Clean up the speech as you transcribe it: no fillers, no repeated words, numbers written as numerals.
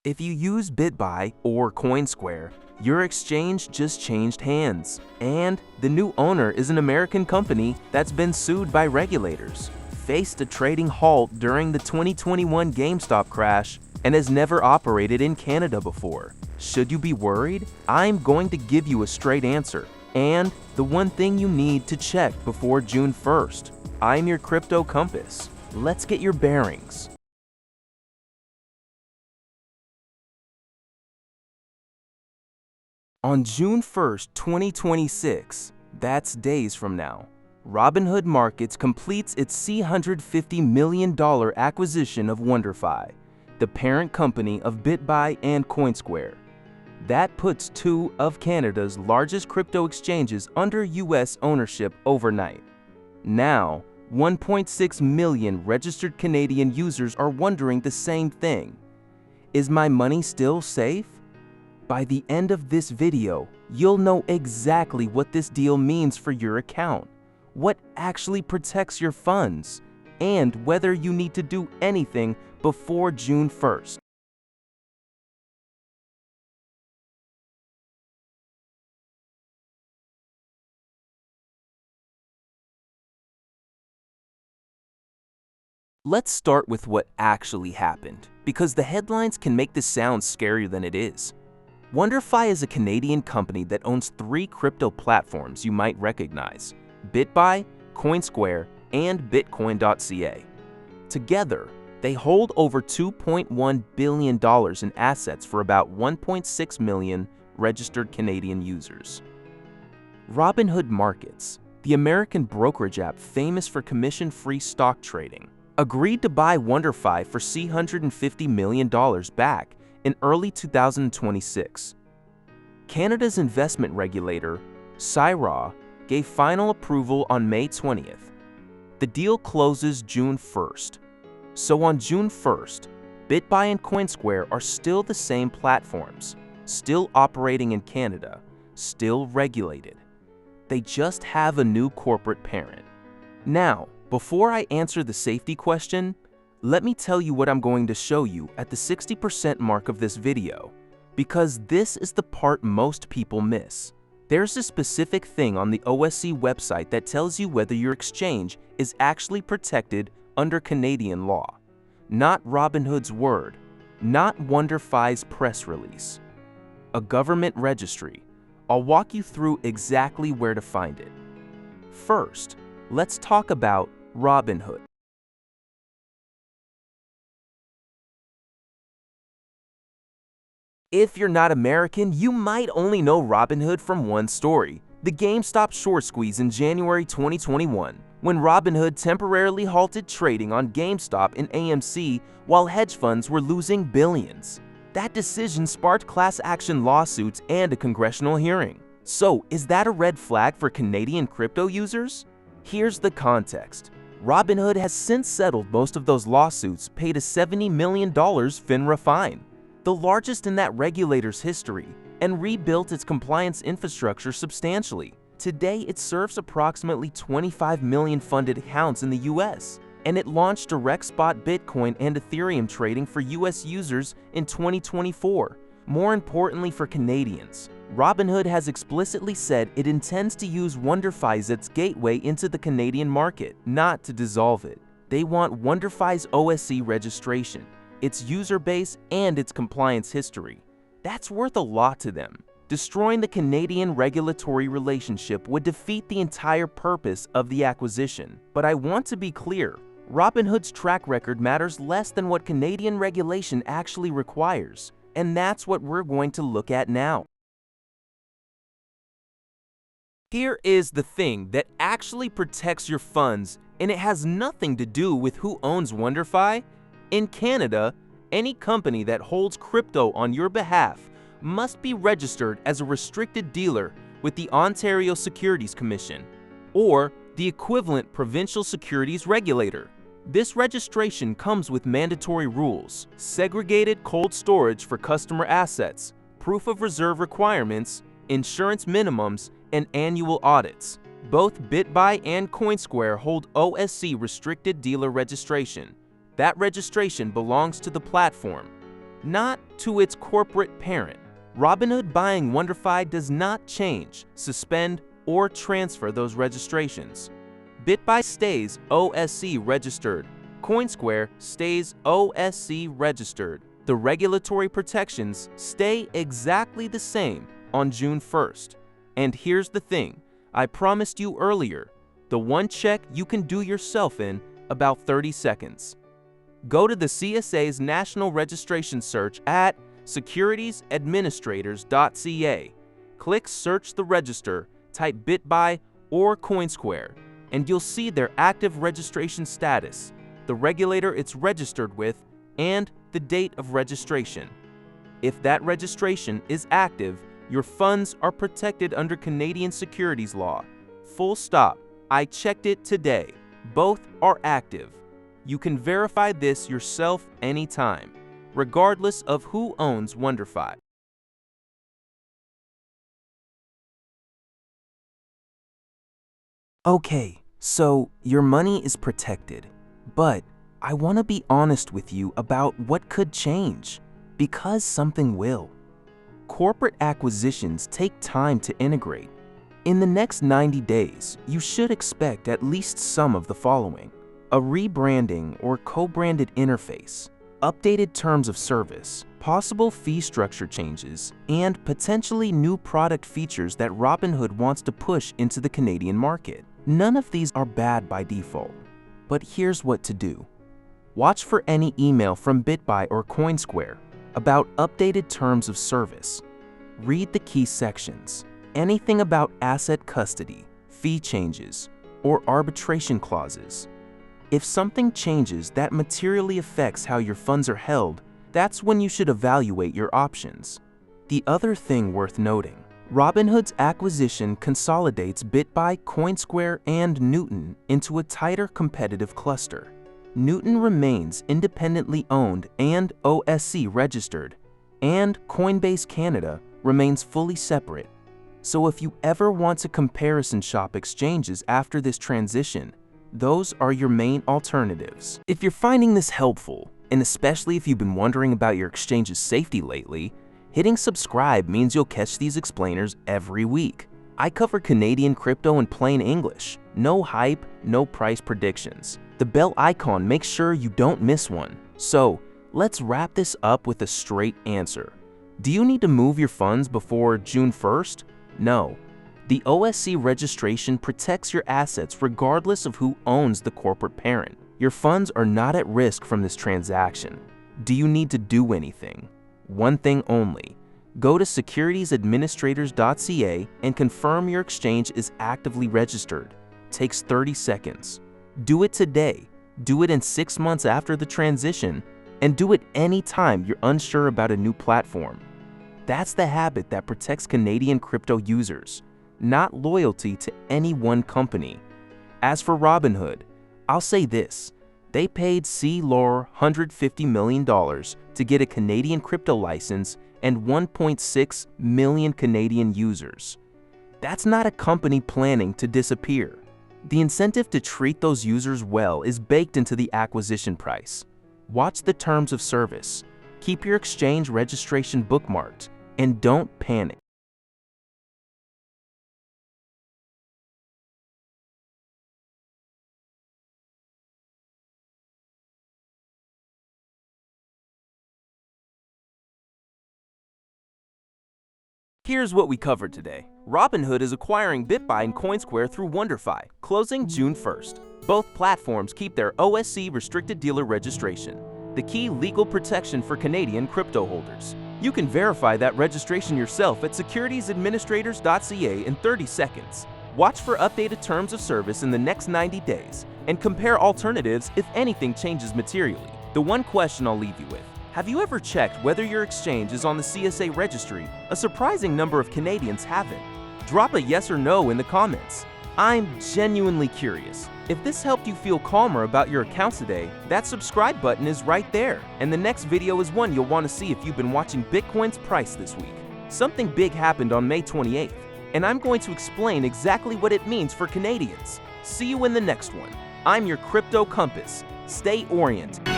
If you use Bitbuy or Coinsquare, your exchange just changed hands, and the new owner is an American company that's been sued by regulators, faced a trading halt during the 2021 GameStop crash, and has never operated in Canada before. Should you be worried? I'm going to give you a straight answer, and the one thing you need to check before June 1st. I'm your crypto compass. Let's get your bearings. On June 1st, 2026, that's days from now, Robinhood Markets completes its $150 million acquisition of WonderFi, the parent company of Bitbuy and Coinsquare. That puts two of Canada's largest crypto exchanges under U.S. ownership overnight. Now, 1.6 million registered Canadian users are wondering the same thing. Is my money still safe? By the end of this video, you'll know exactly what this deal means for your account, what actually protects your funds, and whether you need to do anything before June 1st. Let's start with what actually happened, because the headlines can make this sound scarier than it is. WonderFi is a Canadian company that owns 3 crypto platforms you might recognize: Bitbuy, Coinsquare, and Bitcoin.ca. Together, they hold over $2.1 billion in assets for about 1.6 million registered Canadian users. Robinhood Markets, the American brokerage app famous for commission-free stock trading, agreed to buy WonderFi for $150 million back in early 2026. Canada's investment regulator, CIRA, gave final approval on May 20th. The deal closes June 1st. So on June 1st, Bitbuy and Coinsquare are still the same platforms, still operating in Canada, still regulated. They just have a new corporate parent. Now, before I answer the safety question, let me tell you what I'm going to show you at the 60% mark of this video, because this is the part most people miss. There's a specific thing on the OSC website that tells you whether your exchange is actually protected under Canadian law. Not Robinhood's word, not WonderFi's press release. A government registry. I'll walk you through exactly where to find it. First, let's talk about Robinhood. If you're not American, you might only know Robinhood from one story: the GameStop short squeeze in January 2021, when Robinhood temporarily halted trading on GameStop and AMC while hedge funds were losing billions. That decision sparked class action lawsuits and a congressional hearing. So, is that a red flag for Canadian crypto users? Here's the context. Robinhood has since settled most of those lawsuits, paid a $70 million FINRA fine, the largest in that regulator's history, and rebuilt its compliance infrastructure substantially. Today, it serves approximately 25 million funded accounts in the US, and it launched direct spot Bitcoin and Ethereum trading for US users in 2024. More importantly for Canadians, Robinhood has explicitly said it intends to use WonderFi as its gateway into the Canadian market, not to dissolve it. They want WonderFi's OSC registration, its user base, and its compliance history. That's worth a lot to them. Destroying the Canadian regulatory relationship would defeat the entire purpose of the acquisition. But I want to be clear, Robinhood's track record matters less than what Canadian regulation actually requires, and that's what we're going to look at now. Here is the thing that actually protects your funds, and it has nothing to do with who owns WonderFi. In Canada, any company that holds crypto on your behalf must be registered as a restricted dealer with the Ontario Securities Commission, or the equivalent provincial securities regulator. This registration comes with mandatory rules: segregated cold storage for customer assets, proof of reserve requirements, insurance minimums, and annual audits. Both Bitbuy and Coinsquare hold OSC Restricted Dealer registration. That registration belongs to the platform, not to its corporate parent. Robinhood buying WonderFi does not change, suspend, or transfer those registrations. Bitbuy stays OSC registered. Coinsquare stays OSC registered. The regulatory protections stay exactly the same on June 1st. And here's the thing, I promised you earlier, the one check you can do yourself in about 30 seconds. Go to the CSA's national registration search at securitiesadministrators.ca. Click Search the Register, type Bitbuy or Coinsquare, and you'll see their active registration status, the regulator it's registered with, and the date of registration. If that registration is active, your funds are protected under Canadian securities law. Full stop. I checked it today. Both are active. You can verify this yourself anytime, regardless of who owns WonderFi. Okay, so your money is protected, but I want to be honest with you about what could change, because something will. Corporate acquisitions take time to integrate. In the next 90 days, you should expect at least some of the following: a rebranding or co-branded interface, updated terms of service, possible fee structure changes, and potentially new product features that Robinhood wants to push into the Canadian market. None of these are bad by default, but here's what to do. Watch for any email from Bitbuy or Coinsquare about updated terms of service. Read the key sections. Anything about asset custody, fee changes, or arbitration clauses. If something changes that materially affects how your funds are held, that's when you should evaluate your options. The other thing worth noting, Robinhood's acquisition consolidates Bitbuy, Coinsquare, and Newton into a tighter competitive cluster. Newton remains independently owned and OSC registered, and Coinbase Canada remains fully separate. So if you ever want to comparison shop exchanges after this transition, those are your main alternatives. If you're finding this helpful, and especially if you've been wondering about your exchange's safety lately, hitting subscribe means you'll catch these explainers every week. I cover Canadian crypto in plain English. No hype, no price predictions. The bell icon makes sure you don't miss one. So, let's wrap this up with a straight answer. Do you need to move your funds before June 1st? No. The OSC registration protects your assets regardless of who owns the corporate parent. Your funds are not at risk from this transaction. Do you need to do anything? One thing only. Go to securitiesadministrators.ca and confirm your exchange is actively registered. Takes 30 seconds. Do it today. Do it in 6 months after the transition, and do it anytime you're unsure about a new platform. That's the habit that protects Canadian crypto users, not loyalty to any one company. As for Robinhood, I'll say this. They paid C-Lore $150 million to get a Canadian crypto license and 1.6 million Canadian users. That's not a company planning to disappear. The incentive to treat those users well is baked into the acquisition price. Watch the terms of service, keep your exchange registration bookmarked, and don't panic. Here's what we covered today. Robinhood is acquiring Bitbuy and Coinsquare through WonderFi, closing June 1st. Both platforms keep their OSC Restricted Dealer registration, the key legal protection for Canadian crypto holders. You can verify that registration yourself at securitiesadministrators.ca in 30 seconds. Watch for updated terms of service in the next 90 days, and compare alternatives if anything changes materially. The one question I'll leave you with: have you ever checked whether your exchange is on the CSA registry? A surprising number of Canadians haven't. Drop a yes or no in the comments. I'm genuinely curious. If this helped you feel calmer about your accounts today, that subscribe button is right there. And the next video is one you'll want to see if you've been watching Bitcoin's price this week. Something big happened on May 28th, and I'm going to explain exactly what it means for Canadians. See you in the next one. I'm your Crypto Compass. Stay oriented.